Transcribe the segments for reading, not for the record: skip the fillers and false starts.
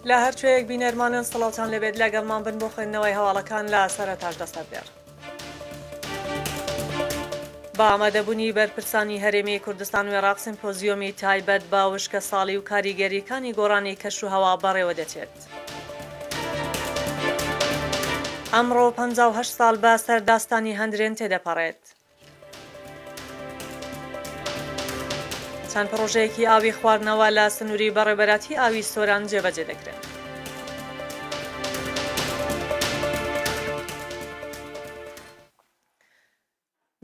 لە هەرچوەیەک بینەرمانن سڵاوتان لەبێت لەگەڵمان بن بۆ خوێندنەوەی هەواڵەکان لە سەرەتاش دەسەردێر. با ئامادەبوونی بەرپرسانی هەرێمی کوردستان و عێراق سیمپۆزیۆمی تایبەت با وشکە ساڵی و کاریگەریەکانی گۆڕانی کەش و هەوا بەڕێوە دەچێت. ئەمڕۆ 58 ساڵ بە سەرداستانی هەندرێن تێدەپەڕێت. چەند پرۆژەیەکی ئاوی خواردنەوە لە سنووری بەڕێوەبەراتی ئاوی سۆران جێبەجێ دەکرێت.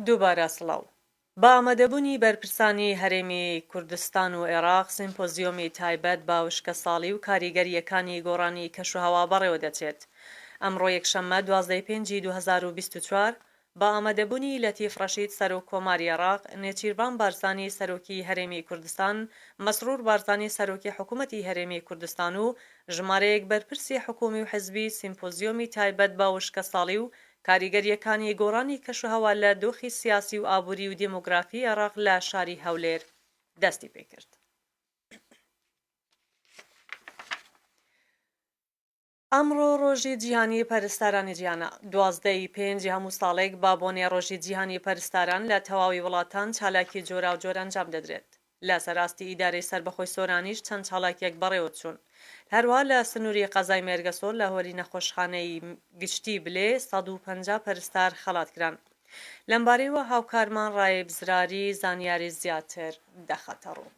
دووبارە سڵاو. با ئامادەبوونی بەرپرسانی هەرێمی کوردستان و عێراق سیمپۆزیۆمی تایبەت با وشکە ساڵی و کاریگەریەکانی گۆڕانی کەش و هەوا بەڕێوە دەچێت. ئەمڕۆ یەکشەممە 12/5/2024 با ئامادەبوونی لەتیف ڕەشید سەرۆک کۆماری عێراق، نێچیروان بارزانی سەرۆکی هەرێمی کوردستان، مەسرور بارزانی سەرۆکی حکوومەتی هەرێمی کوردستان و ژمارەیەک بەرپرسی حکومی و حزبی سیمپۆزیۆمی تایبەت با وشکە ساڵی و کاریگەریەکانی گۆڕانی کەش و هەوا لە دۆخی سیاسی و ئابووری و دیموگرافی عێراق لە شاری هەولێر دەستی پێکرد. ئەمڕۆ ڕۆژی جیهانی پەرستارانی جیهانە. 12/5 هەموو ساڵێک با بۆنێ ڕۆژی جیهانی پەرستاران لە تەواوی وڵاتان چالاکی جۆرا و جۆر ئەنجام دەدرێت. لە سەراستی ئیدارەی سەربەخۆی سۆرانیش چەند چالاکیەک بەڕێوە چوون. هەروەها لە سنووری قەزای مێرگەسۆر لە هۆری نەخۆشخانەی گشتی بلێ 150 پەرستار خەڵات کران. لەمبارەیەوە هاوکارمان ڕای بزراری زانیاری زیاتر دەخەتە ڕوو.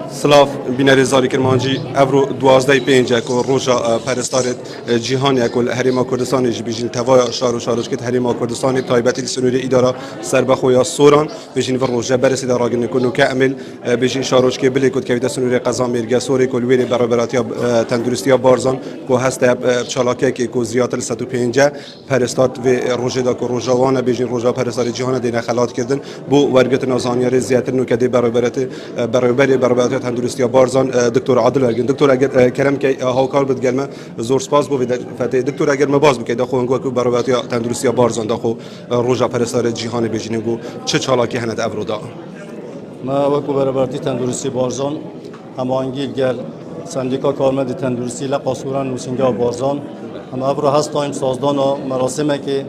سلاف بینەری زاری کرمانجی ئەڤرۆ 12/5 ڕۆژە پەرستارێت جیهانێک لە هەرێما کوردستانیش بژین تەوای شار و شارۆچکێت هەرێما کوردستانی تایبەتی سنووری ئیدارە سەربەخۆیە سۆران بژین ڤ ڕۆژە بەرزیدا ڕاگرنتن و کە ئەمل بژین شارۆچکێ بلێ کۆتکەویتە سنووری قەزا مێرگەسۆرێ کۆلوێری بەڕێوەبەراتیە تەندروستیە بارزان کۆ هەستە چالاکێکی کۆ زیاتر 150 پەرستار وێ ڕۆژێدا کۆ ڕۆژەوانە بژین ڕۆژە پەرستاری جیهانە دێنە خەلاتکردن بۆ وەرگرتن زانیاری زیاتر و کە دێ بەڕێوەبەری تندرستی بارزان دکتور عادل ورگن دکتور اگر کرم که هاوکار بود گلمه زور سپاس بو فته دکتور اگر مباز بکید داخو انگو کو برابرتی تندرستی بارزان داخو روزا پرستار جهانی بجینگو چه چالاکی هند افرودا ما وکو برابرتی تندرستی بارزان همانگیر گل سندیکا کارمند تندرستی لقاسوران نوسینگا بارزان هم افرو هستایم سازدان و مراسمه که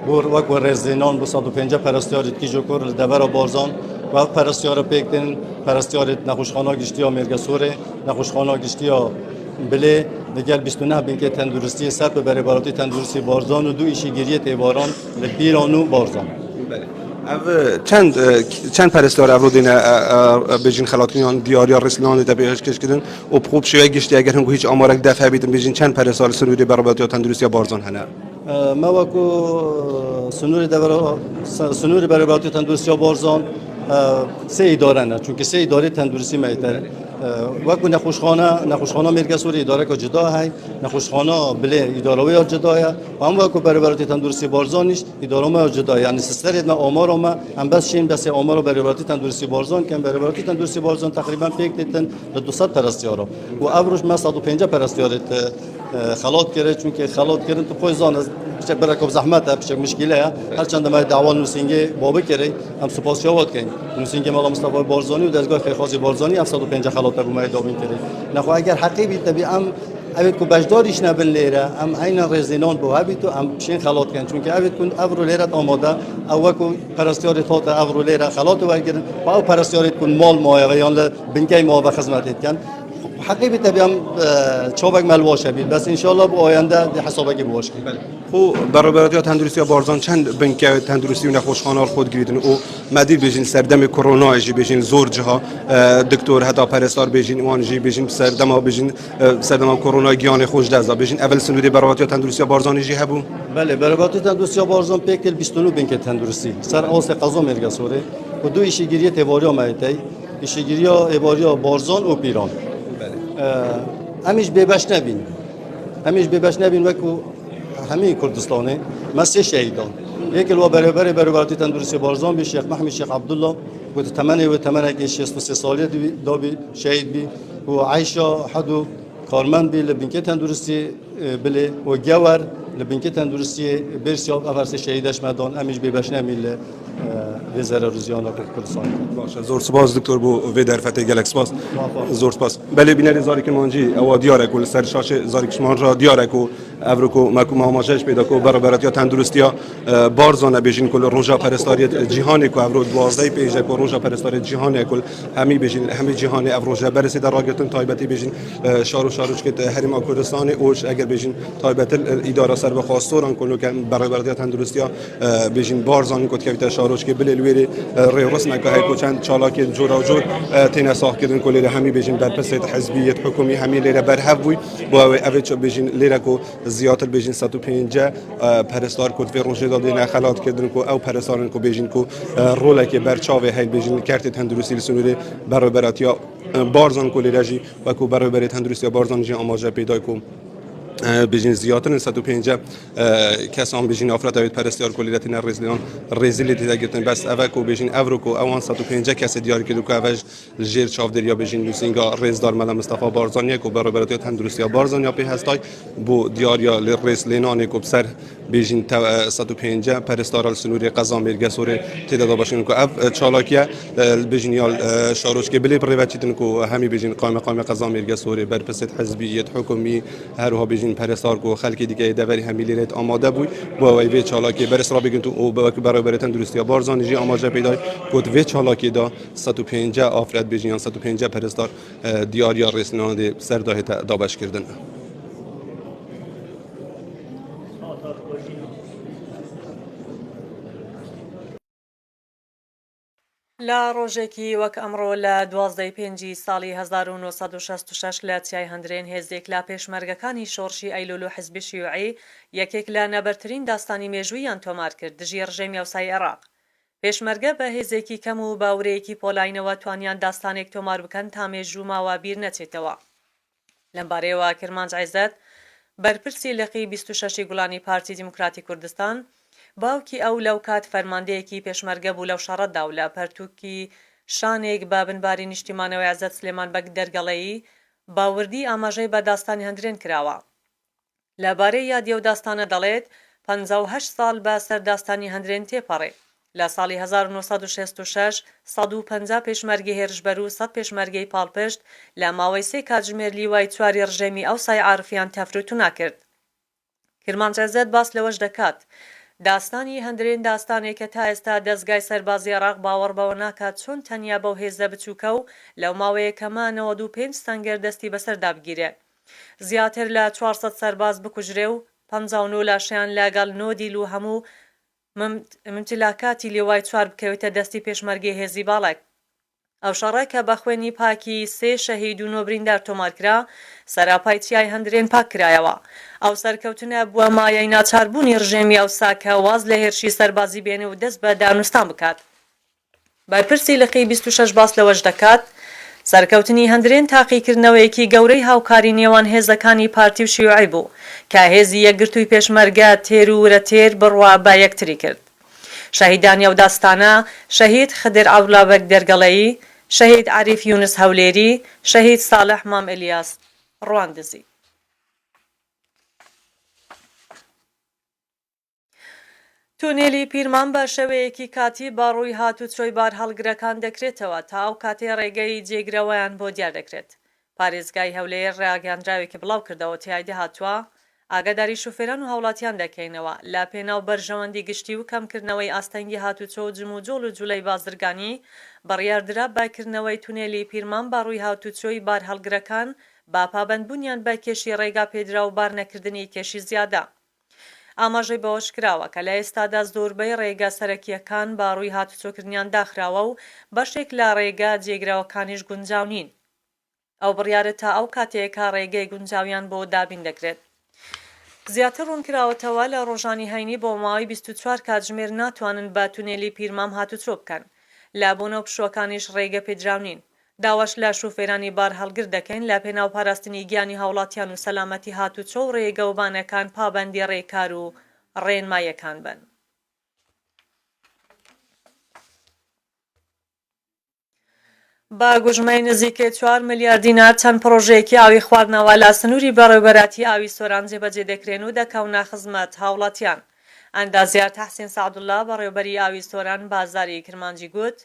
بور وکو رزینان بو 150 پرستاری کی جوکور دبر بارزان و پرستیار پیکتن پرستیار نخوشخانه گشتی ها مرگسوره نخوشخانه گشتی ها بله دیگر 29 بینکه تندرستی سر به برابراتی تندرستی بارزان و 2 ایشگیری تیواران لبیرانو بارزان. چند پرستار افراد این بجین خلاتیان دیاری رسلان دبیرش کش کردن و خوب شوی گشتی اگر هم هیچ آمارک دفعه بیتن بجین چند پرستار سنوری برابراتی تندرستی بارزان هنر ما وکو سنوری برابراتی تندرستی بارزان سه اداره نه چون که سه اداره تندرستی میتره وقتی نخوشخانه مرگسوری اداره که جدا هست نخوشخانه بله اداره وی جداه و هم وقتی برابرتی تندرستی بارزانش اداره ما جدا یعنی سستر ما آمار ما هم بس شیم بس آمار برابرتی تندرستی بارزان که برابرتی تندرستی بارزان تقریبا پیک دیدن 200 پرستیارا و ابروش ما 150 پرستیارت خلات کرده چون که خلات کردن تو پایزان از برای زحمت هست مشکله هرچند ما دعوا نوسینگه بابه کرده هم سپاسیاباد کنیم نوسینگه مالا مصطفی بارزانی و دستگاه خیرخواهی بارزانی 750 خلات رو ما ادامه کرده نخو اگر حقی بیت نبی هم اوید کو بجداریش نبن لیره هم عین رزینان بو اوید تو هم شین خلات کن چون که اوید کن افرو لیرت آماده او کو پرستیار تات افرو لیره خلات ورگیرن و او پرستیار کن مال مایه و یان بنکای ما به خدمت کن حقی بیت نبی هم چوبک ملواشه بید بس ان شاء الله با آینده حسابکی بواش کی خو برابرتی تندرستی بارزان چند بنک تندرستی و نخوشخانه خود گریدن او مدیر بجین سردم کرونا جی بجین زور جها دکتر حتی پرستار بجین وان جی بجین سردم کرونا گیان خوش دزا بجین اول سنوری برابرتی تندرستی بارزان جی هبو بله برابرتی تندرستی بارزان پیکل 29 بنک تندرستی سر اوس قضا مرگسوره و 2 ایشگیری تیواریا مایتی ایشگیری ایواریا بارزان و پیران همیش ببش نبین وکو همه کردستانه مسیح شهیدان یکی لوا برابرتی تندرستی بارزان بی شیخ محمد شیخ عبدالله و تمنه که 63 ساله دابی شهید بی و عایشه حدو کارمند بی لبنکه تندرستی بله و گور لبنکه تندرستی برسیاب افرس شهیدش مدان همیش ببش نمیل zarar و زیان کردستان. باشه زور سپاس دکتر بو وی درفته گلک سپاس زور سپاس بله بینری زاری که مانجی او دیاره کل سر شاشه زاری که شما را دیاره کو افروکو مکو ماماجش پیدا کو برابرتیا تندرستیا بارزانه بیشین کل روزا پرستاری جهانی کو افرو 12 پیج کو روزا پرستاری جهانی کل همی بیشین همی جهانی افروجا برسید راگتن تایبتی بیشین شاروش که حریم کردستان اوش اگر بیشین تایبت اداره سر به خواستوران کلو که برابرتیا تندرستیا بیشین بارزانی کو که شاروش که بله لویری ریورس نکه کو چند چالاکی جورا و جور تینا ساخت کردن کلی همی بیشین بر پسیت حزبیت حکومی همی لیره بر هفوی با اوچ بیشین لیره کو زیاتر بیشین 150 پرستار کو فی روزه داده نخلات کردن کو او پرستارن کو بیشین کو روله که بر چاوه های بیشین کارت تندرستی سنوری برابرتیا بارزان کلی رجی و کو برابر تندرستی بارزان جی آماجه پیدا کو بیشین زیاتر 150 کسان بیشین افراد اوید پرستار کلیتی نرزلیان رزیلیتی دگرتن بس اوکو بیشین افروکو اوان 150 کس دیاری که دوکو اوج جیر چاف دریا بیشین نوسینگا رزدار ملا مصطفی بارزانیه کو برابرتی تندرستی بارزانیا پی هستای بو دیاریا رزلینانی کو بسر بیشین 150 پرستار سنوری قزام میرگسوری تعداد باشین کو اف چالاکیه بیشین یال شاروش که بلی پریوتیتن کو همی بیشین قائم قزام میرگسوری بر پست حزبیت حکومی هر ها بیشین پرستار کو خلکی دیگه دوری همیلیت آماده بود با وی چالاکی برس را بگن تو او برابر تندرستی بارزان جی آماده پیدا کد وی چالاکی دا 150 افراد بیشین 150 پرستار دیاریا رسنان سرداه دابش کردن لە ڕۆژێکی وەک ئەمڕۆ لە 12 پێنجی ساڵی 1966 لە چای هەندرێن هێزێک لە پێشمەرگەکانی شۆڕشی ئەیلول و حزبی شیوعی یەکێک لە نەبەرترین داستانی مێژوویان تۆمار کرد دژی ڕژێمی یاسای عێراق. پێشمەرگە بە هێزێکی کەم و باورەیەکی پۆلاینەوە توانیان داستانێک تۆمار بکەن تا مێژوو ماوە بیر نەچێتەوە. لەم بارەیەوە کرمانج عیزەت بەرپرسی لقی 26 گوڵانی پارتی دیموکراتی کوردستان باوکی ئەو لەو کات فەرماندەیەکی پێشمەرگە بوو لەو شەڕەتدا و لە پەرتووکی شانێک بە بنباری نیشتیمانەوەی عەزەت سلێمان بەگ دەرگەڵەیی باوردی ئاماژەی بە داستانی هەندرێن کراوە. لەبارەی یادیە و داستانە دەڵێت 58 ساڵ بە سەر داستانی هەندرێن تێپەڕێ. لە ساڵی 1966 150 پێشمەرگی هێرشبەر و 100 پێشمەرگەی پاڵپشت لە ماوەی 3 کاتژمێر لیوای چواری ڕژێمی ئەوسای عارفیان تەفروت و ناکرد. کرمانج عیزەت باس لەوەش دەکات داستانی هەندرێن داستانێکە تا ئێستا دەستگای سەربازی عێراق باوەڕ بەوە ناکات چۆن تەنیا بەو هێزە بچووکە و لەو ماوەیە کەمە 95 سەنگەر دەستی بەسەردا بگیرێ. زیاتر لە 400 سەرباز بکوژرێ و 59 لاشیان لەگەڵ 9 دیل و هەموو ممتلاکاتی لێوای چوار بکەوێتە دەستی پێشمەرگەی هێزی باڵک. ئەو شەڕە کە بە خوێنی پاکی 3 شەهید و 9 بریندار تۆمارکرا سەراپای چیای هەندرێن پاک کرایەوە. ئەو سەرکەوتنە بووە مایەی ناچاربوونی ڕژێمی ئەوسا کە واز لە هێرشی سەربازی بێنێ و دەست بە دانوستان بکات. بەرپرسی لقی 26 باس لەوەش دەکات سەرکەوتنی هەندرێن تاقیکردنەوەیەکی گەورەی هاوکاری نێوان هێزەکانی پارتی و شیوعی بوو کە هێزی یەکگرتووی پێشمەرگە تێر و ورەتێر بڕوا بە یەکتری کرد. شەهیدانی ئەو داستانە شەهید خدر عەوڵابەگ دەرگەڵەیی، شەهید عەریف یونس هەولێری، شەهید ساڵح مام ئیلیاس ڕواندزی. تونێلی پیرمان بە شێوەیەکی کاتی باڕووی هاتوچۆی بار هەڵگرەکان دەکرێتەوە تا ئەو کاتێ ڕێگەی جێگرەوەیان بۆ دیار دەکرێت. پارێزگای هەولێر ڕاگەاندراوێکی بڵاو کردەوە تیایدا هاتووە ئاگاداری شوفێران و هاوڵاتیان دەکەینەوە لە پێناو بەرژەوەندی گشتی و کەمکردنەوەی ئاستەنگی هاتوچۆ و جم و جۆڵ و جوولەی بازرگانی بڕیاردرا باکردنەوەی تونێلی پیرمان باڕووی هاتوچۆی بار هەڵگرەکان با پابەندبوونیان بە کێشی ڕێگا پێدرا و بار نەکردنی کێشی زیادە. ئاماژەی بەوەش کراوە کە لە ئێستادا زۆربەی ڕێگا سەرەکیەکان باڕووی هاتوچۆکردنیان داخراوە و بەشێک لە ڕێگا جێگراوەکانیش گونجاو نین. ئەو بڕیارە تا ئەو کاتەیەکە ڕێگەی گونجاویان بۆ دابین دەکرێت. زیاتر ڕوونکراوەتەوە لە ڕۆژانی هەینی بۆ ماوەی 24 کاتژمێر ناتوانن بە تونێلی پیرمام هاتوچۆ بکەن. لە بۆنەو پشوەکانیش ڕێگە پێدراونین. داواش لە شوفێرانی بار هەڵگر دەکەین لە پێناو پاراستنی گیانی هاوڵاتیان و سەلامەتی هاتوچۆ و ڕێگەوبانەکان پابەندی ڕێکار و ڕێنمایەکان بن. با گوژمەی نزیکەی 4 ملیار دینار چەند پرۆژەیەکی ئاوی خواردنەوە لە سنووری بەڕێوەبەراتی ئاوی سۆران جێبەجێ دەکرێن و دەکەونە خزمەت هاوڵاتیان. ئەندازیار تەحسین سەعدوڵڵا بەڕێوەبەری ئاوی سۆران بازاری کرمانجی گوت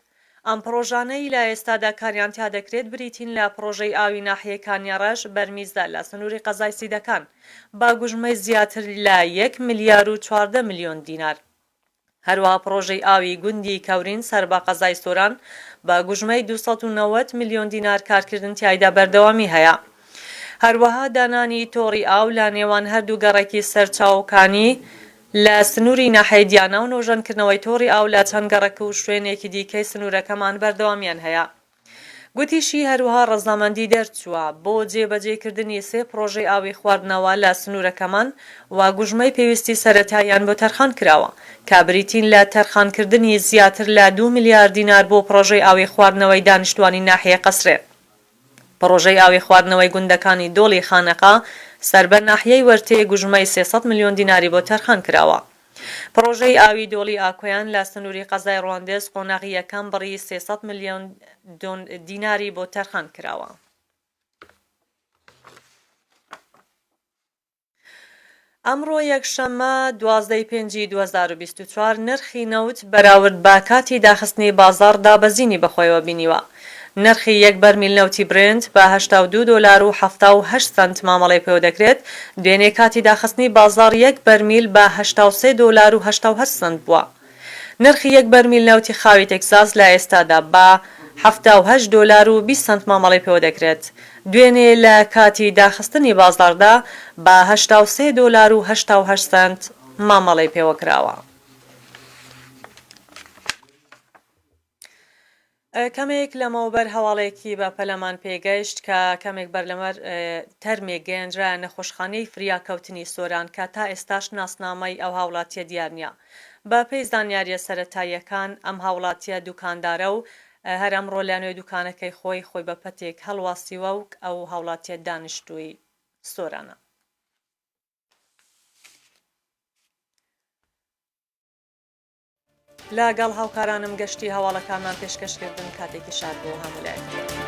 ئەم پرۆژانەی لە ئێستادا کاریان تا دەکرێت بریتین لە پرۆژەی ئاوی ناحیەکانی ڕەش بەرمیزدا لە سنووری قەزای سیدەکان با گوژمەی زیاتر لە 1 ملیار و 14 ملیۆن دینار. هەروەها پرۆژەی ئاوی گوندی کەورین سەر بە قەزای سۆران بە گوژمەی 290 ملیۆن دینار کارکردن تایدا بەردەوامی هەیە. هەروەها دانانی تۆڕی ئاو لە نێوان هەردوو گەڕێکی سەرچاوەکانی لە سنووری ناحیەی دیانە و نۆژەنکردنەوەی تۆڕی ئاو لە چەند گەڕێک و شوێنێکی دیکەی سنوورەکەمان بەردەوامیان هەیە. گوتیشی هەروەها ڕەزامەندی دەرچووە بۆ جێبەجێکردنی 3 پرۆژەی ئاوی خواردنەوە لە سنوورەکەمان و گوژمەی پێویستی سەرەتاییان بۆ تەرخان کراوە کە بریتین لە تەرخانکردنی زیاتر لە 2 میلیارد دینار بۆ پرۆژەی ئاوی خواردنەوەی دانیشتوانی ناحیە قەسرێ. پرۆژەی ئاوی خواردنەوەی گوندەکانی دۆڵی خانەقا سەربە ناحیەی وەرتێ گوژمەی 300 ملیۆن دیناری بۆ تەرخان کراوە. پرۆژەی ئاوی دۆڵی ئاکۆیان لە سنووری قەزای ڕواندز قۆناغی یەکەم بڕی 300 ملیۆن دیناری بۆ تەرخان کراوە. ئەمڕۆ یەکشەممە 12 پێنجی 2024 نرخی نەوت بەراورد بە کاتی داخستنی بازار دابەزینی بەخۆیەوە بینیوە. نرخی یەک بەرمیل نەوتی برنت بە 82 دلار و 78 سنت مامەڵەی پێوە دەکرێت، دوێنێ کاتی داخستنی بازار یەک بەرمیل بە 83 دلار و 88 سنت بووە. نرخی یەک بەرمیل نەوتی خاوی تێکساس لە ئێستادا بە 78 دلار و 20 سنت مامەڵەی پێوە دەکرێت، دوێنێ لە کاتی داخستنی بازاردا بە 83 دلار و 88 سنت مامەڵەی پێوە کراوە. کەمێک لەمەوبەر هەواڵێکی بە پەلەمان پێگەیشت کە کەمێک بەرلەمەر تەرمێک گەیەنرا نەخۆشخانەی فریاکەوتنی سۆران کە تا ئێستاش ناسنامەی ئەو هاوڵاتیە دیار نییە. بە پێی زانیاریە سەرەتاییەکان ئەم هاوڵاتیە دوکاندارە و هەر ئەمڕۆ لە نوێ دوکانەکەی خۆی بە پەتێک هەڵواسیوە و ئەو هاوڵاتیە دانیشتووی سۆرانە. لاگەڵ هاوکارانم گەشتی هەواڵەکانمان پێشکەشکردن کاتێکی شاد بۆ هەموو لایەک.